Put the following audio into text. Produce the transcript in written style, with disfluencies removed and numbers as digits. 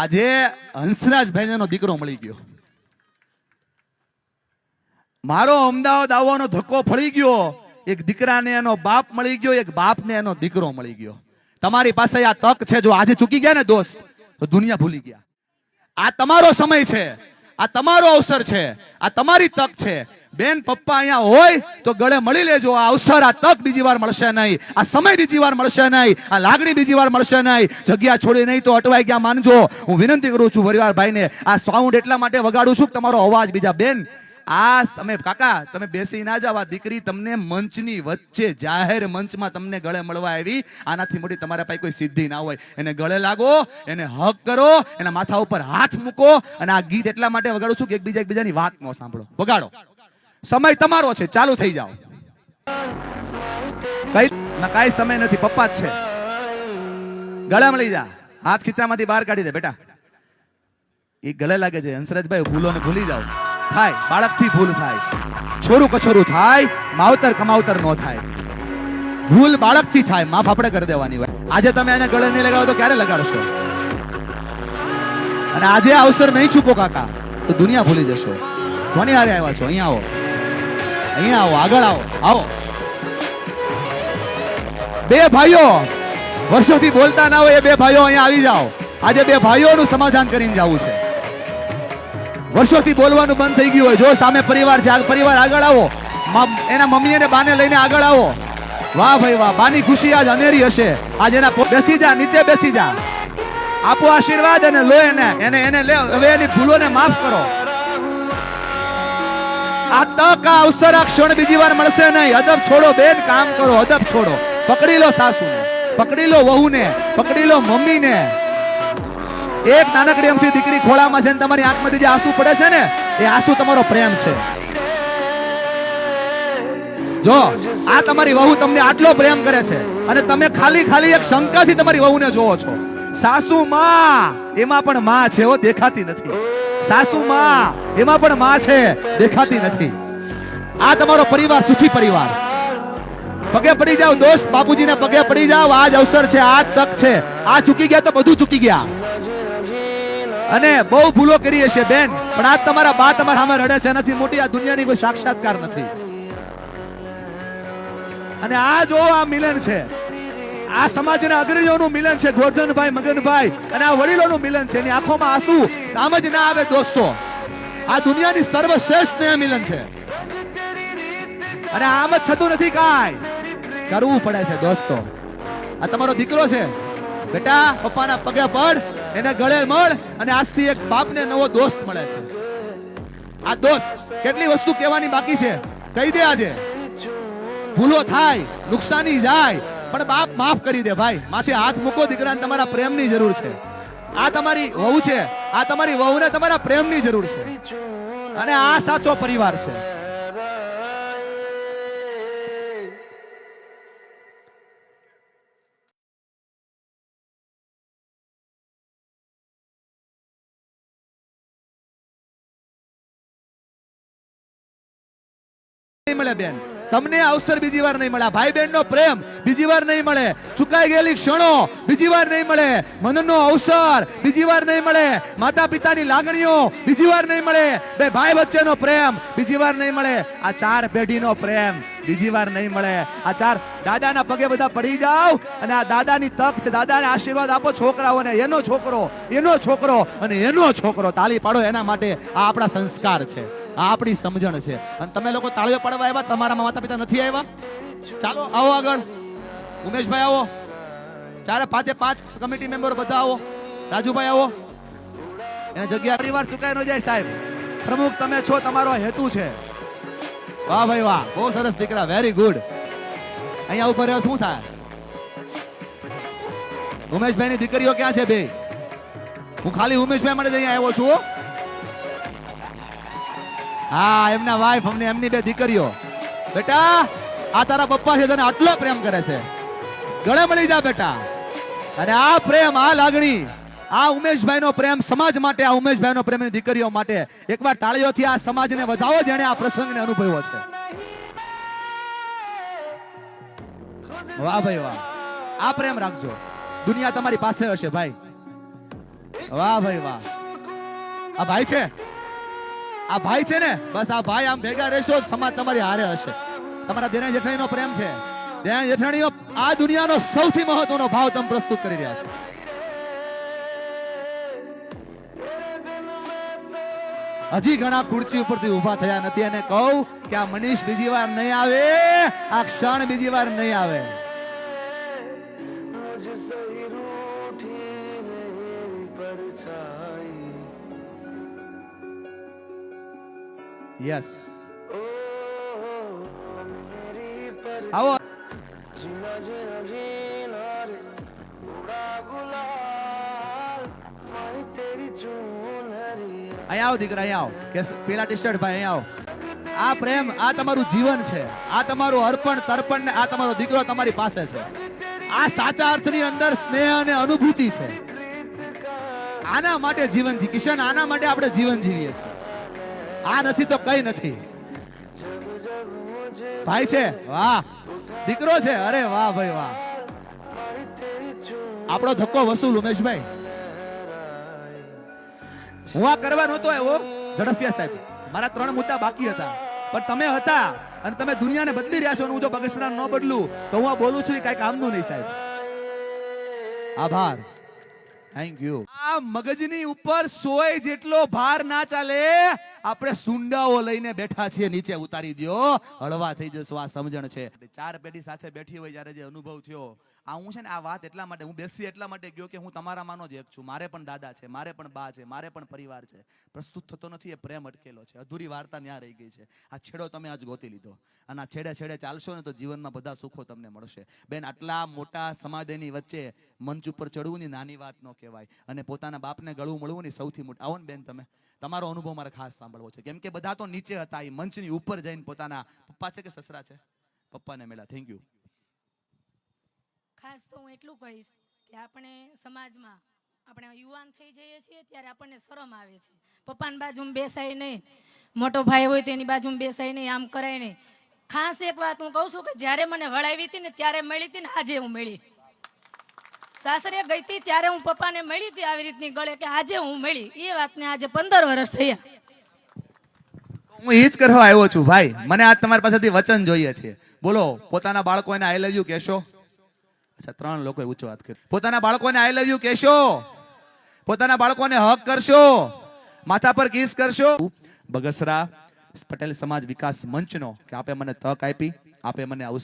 આજે હંસરાજભાઈ નો દીકરો મળી ગયો. મારો અમદાવાદ આવવાનો ધક્કો ફળી ગયો. એક દીકરાને એનો બાપ મળી ગયો, એક બાપને એનો દીકરો મળી ગયો. તમારી પાસે આ તક છે. જો આજે ચૂકી ગયા ને દોસ્ત, તો દુનિયા ભૂલી ગયા. આ તમારો સમય છે, આ તમારો અવસર છે, આ તમારી તક છે. બેન પપ્પા અહીંયા હોય તો ગળે મળી લેજો. આ અવસર, આ તક બીજી વાર મળશે નહીં. આ સમય બીજી વાર મળશે નહીં. આ લાગણી બીજી વાર મળશે નહીં. જગ્યા છોડી નહીં તો અટવાઈ ગયા માનજો. હું વિનંતી કરું છું પરિવાર ભાઈને, આ સાઉન્ડ એટલા માટે વગાડું છું કે તમારો અવાજ બીજા. બેન આ તમે કાકા તમે બેસી ના જાવ. આ દીકરી તમને મંચની વચ્ચે જાહેર મંચમાં તમને ગળે મળવા આવી. આનાથી મોટી તમારા પાસે કોઈ સિદ્ધિ ના હોય. એને ગળે લાગો, એને હક કરો, એના માથા ઉપર હાથ મૂકો. અને આ ગીત એટલા માટે વગાડું છું કે એકબીજાની વાત ન સાંભળો. વગાડો, સમય તમારો છે, ચાલુ થઈ જાઓ. કઈ સમય નથી, પપ્પા જ છે. ગળે મળી જા, હાથ ખીચામાંથી બહાર કાઢી દે બેટા. એ ગળે લાગે છે. હંસરાજભાઈ ભૂલો ને ભૂલી જાઓ. થાય બાળકથી ભૂલ થાય, છોરું કછોરું થાય, માવતર કમાવતર નો થાય. ભૂલ બાળકથી થાય, માફ આપણે કરી દેવાની હોય. આજે તમે એને ગળે નહીં લગાવો તો ક્યારે લગાડશો? અને આજે અવસર નહીં ચૂકો કાકા તો દુનિયા ભૂલી જશો. કોની હારે આવ્યા છો? અહીંયા આવો, અહીંયા આવો, આગળ આવો. આવો બે ભાઈઓ વર્ષોથી બોલતા ના હોય, એ બે ભાઈઓ અહીંયા આવી જાઓ. આજે બે ભાઈઓનું સમાધાન કરીને જવું છે. વર્ષોથી બોલવાનું બંધ થઈ ગયું હોય. જો સામે પરિવાર છે, આ પરિવાર આગળ આવો. એના મમ્મી અને બાને લઈને આગળ આવો. વાહ ભાઈ વાહ, બાની ખુશી આજ અનેરી હશે. આજ એના બેસી જા, નીચે બેસી જા. આપો આશીર્વાદ અને લો એને લે. હવે એની ભૂલોને માફ કરો. આ તક, આ અવસર, આ ક્ષણ બીજી વાર મળશે નહીં. અદબ છોડો બેન, કામ કરો, અદબ છોડો. પકડી લો સાસુને, પકડી લો વહુને, પકડી લો મમ્મીને. એક નાનકડી અમથી દીકરી ખોળામાં છે ને તમારી આંખમાંથી જે આંસુ પડે છે ને, એ આંસુ તમારો પ્રેમ છે. જો આ તમારી વહુ તમને આટલો પ્રેમ કરે છે અને તમે ખાલી એક શંકાથી તમારી વહુને જોવો છો. સાસુ માં એમાં પણ માં છે, ઓ દેખાતી નથી. સાસુ માં એમાં પણ માં છે, દેખાતી નથી. આ તમારો પરિવાર સુખી પરિવાર. પગે પડી જાવ દોસ્ત, બાપુજીને પગે પડી જાવ. આજ અવસર છે, આજ તક છે. આ ચૂકી ગયા તો બધું ચૂકી ગયા. અને બહુ ભૂલો કરી હશે બેન, પણ આજ તમારા બા તમારા સામે રડે છે. એનાથી મોટી આ દુનિયાની કોઈ સાક્ષાત્કાર નથી. અને આ જો આ મિલન છે, આ સમાજના અગ્રણીઓનું મિલન છે. ગોરધનભાઈ, મગનભાઈ અને આ વડીલોનું મિલન છે. એની આંખોમાં આંસુ આમ જ ના આવે દોસ્તો. આ દુનિયાની સર્વશ્રેષ્ઠ સ્નેહ મિલન છે. અને આમ જ થતું નથી, કાંઈ કરવું પડે છે દોસ્તો. આ તમારો દીકરો છે બેટા, પપ્પાના પગે પડ, એને ગળે મળ. અને આજથી એક બાપને નવો દોસ્ત મળે છે. આ દોસ્ત કેટલી વસ્તુ કહેવાની બાકી છે, કહી દે. આજે ભૂલો થાય, નુકસાની જાય, પણ બાપ માફ કરી દે. ભાઈ માથે હાથ મૂકો. દીકરાને તમારા પ્રેમની જરૂર છે. આ તમારી વહુ છે, આ તમારી વહુને તમારા પ્રેમની જરૂર છે. અને આ સાચો પરિવાર છે. મળે બેન, તમને અવસર બીજી વાર નહીં મળે. ભાઈ બહેન નો પ્રેમ બીજી વાર નહીં મળે. ચુકાઈ ગયેલી ક્ષણો બીજી વાર નહીં મળે. મનનો અવસર બીજી વાર નહીં મળે. માતા પિતાની લાગણીઓ બીજી વાર નહીં મળે. બે ભાઈ વચ્ચેનો પ્રેમ બીજી વાર નહીં મળે. આ ચાર પેઢીનો પ્રેમ બીજી વાર નહીં મળે. આ ચાર દાદાના પગે બધા પડી જાવ. અને આ દાદાની તક છે. દાદાને આશીર્વાદ આપો છોકરાઓને. એનો છોકરો, એનો છોકરો અને એનો છોકરો. તાળી પાડો એના માટે. આ આપણા સંસ્કાર છે, આ આપણી સમજણ છે. અને તમે લોકો તાળીઓ પાડવા આવ્યા, તમારા માતા પિતા નથી આવ્યા? ચાલો આવો આગળ. ઉમેશભાઈ આવો. ચારે પાંચે પાંચ કમિટી મેમ્બર બધા આવો. રાજુભાઈ આવો. એને જગ્યા પરિવાર ચુકાઈ ન જાય સાહેબ. પ્રમુખ તમે છો, તમારો હેતુ છે. વાહ ભાઈ વાહ, બહુ સરસ દીકરા, વેરી ગુડ. અહીંયા ઉભા રહ્યો, શું થાય? ઉમેશભાઈ ની દીકરીઓ ક્યાં છે બે? હું ખાલી ઉમેશભાઈ માટે અહીંયા આવ્યો છું. હા, એમના વાઈફ, અમને એમની બે દીકરીઓ. બેટા આ તારા પપ્પા છે, તને આટલો પ્રેમ કરે છે. ગળે મળી જા બેટા. અને આ પ્રેમ, આ લાગણી, આ ઉમેશભાઈ નો પ્રેમ સમાજ માટે, આ ઉમેશભાઈ નો પ્રેમ દીકરીઓ માટે. એકવાર તાળીઓથી આ સમાજને વધાવો જેણે આ પ્રસંગને અનુભવ્યો છે. વાહ ભાઈ વાહ, આ પ્રેમ રાખજો. દુનિયા તમારી પાસે હશે ભાઈ. વાહ ભાઈ વાહ. આ ભાઈ છે, આ ભાઈ છે ને, બસ આ ભાઈ આમ ભેગા રહેશો સમાજ તમારી હારે હશે. તમારા દેરાણી જેઠાણીનો પ્રેમ છે. દેરાણી જેઠાણીઓ આ દુનિયાનો સૌથી મહત્વનો ભાવ તમે પ્રસ્તુત કરી રહ્યા છો. હજી ઘણા ખુરશી ઉપરથી ઊભા થયા નથી અને કહું કે આ મનીષ બીજી વાર નહીં આવે, આ ક્ષણ બીજી વાર નહીં આવે. યસ, આવો. અહીંયા આવો દીકરા, અહીંયા આવો. કે પેલા ટી શર્ટ ભાઈ અહીંયા આવો. આ પ્રેમ, આ તમારું જીવન છે, આ તમારું અર્પણ તર્પણ ને આ તમારો દીકરો તમારી પાસે છે. આ સાચા અર્થની અંદર સ્નેહ અને અનુભૂતિ છે. આના માટે જીવન જી કિશન, આના માટે આપણે જીવન જીવીએ છીએ. આ નથી તો કઈ નથી. ભાઈ છે, વાહ. દીકરો છે, અરે વાહ ભાઈ વાહ. આપણો ધક્કો વસૂલ ઉમેશભાઈ. હું આ કરવા નહોતો આવ્યો ઝડફિયા સાહેબ. મારા 3 મુદ્દા બાકી હતા, પણ તમે હતા અને તમે દુનિયાને બદલી રહ્યા છો. હું જો બગસરા ન બદલું તો હું આ બોલું છું એ કઈ કામનું નહીં સાહેબ. આભાર, થેન્ક યુ. આ મગજની ઉપર સોય જેટલો ભાર ના ચાલે. આપણે સુંડાઓ લઈને બેઠા છીએ, નીચે ઉતારી દો, હળવા થઈ જશો. આ સમજણ છે. 4 પેઢી સાથે બેઠી હોય જ્યારે જે અનુભવ થયો, આ હું છે ને આ વાત એટલા માટે હું બેસી એટલા માટે ગયો કે હું તમારામાંનો જ એક છું. મારે પણ દાદા છે, મારે પણ બા છે, મારે પણ પરિવાર છે. પ્રસ્તુત થતો નથી, એ પ્રેમ અટકેલો છે. અધૂરી વાર્તા ન્યા રહી ગઈ છે. આ છેડો તમે આજ ગોતી લીધો અને આ છેડે છેડે ચાલશો ને તો જીવનમાં બધા સુખો તમને મળશે. બેન, આટલા મોટા સમાજની વચ્ચે મંચ ઉપર ચડવું ની નાની વાત ન કહેવાય અને પોતાના બાપને ગળું મળવું ની સૌથી મોટી. આવો ને બેન, તમે તમારો અનુભવ મારે ખાસ સાંભળવો છે, કેમ કે બધા તો નીચે હતા, એ મંચની ઉપર જઈને પોતાના પપ્પા છે કે સસરા છે, પપ્પાને મળ્યા. Thank you. ખાસ તો હું એટલું કહીશ કે આપણે સમાજમાં આપણે યુવાન થઈ જઈએ છીએ ત્યારે આપણને શરમ આવે છે. પપ્પાની બાજુમાં બેસાય નહીં, મોટો ભાઈ હોય તો એની બાજુમાં બેસાય નહીં, આમ કરાય નહીં. ખાસ એક વાત હું કહું છું કે જ્યારે મને વળાવી હતી ને ત્યારે મળી હતી ને આજે હું મળી. સાસરે ગઈ હતી ત્યારે હું પપ્પાને મળી હતી આવી રીતની ગળે કે આજે હું મળી. એ વાતને આજે 15 વર્ષ થયા. હું એ જ કરવા આવ્યો છું ભાઈ. મને આજ તમારી પાસેથી વચન જોઈએ છે. બોલો, પોતાના બાળકોને આઈ લવ યુ કહેશો? અચ્છા, 3 લોકોએ ઊંચો હાથ કર્યો. પોતાના બાળકોને આઈ લવ યુ કહેશો? પોતાના બાળકોને હક કરશો? માથા પર કિસ કરશો? બગસરા પટેલ સમાજ વિકાસ મંચનો કે આપે મને તક આપી, આપે મને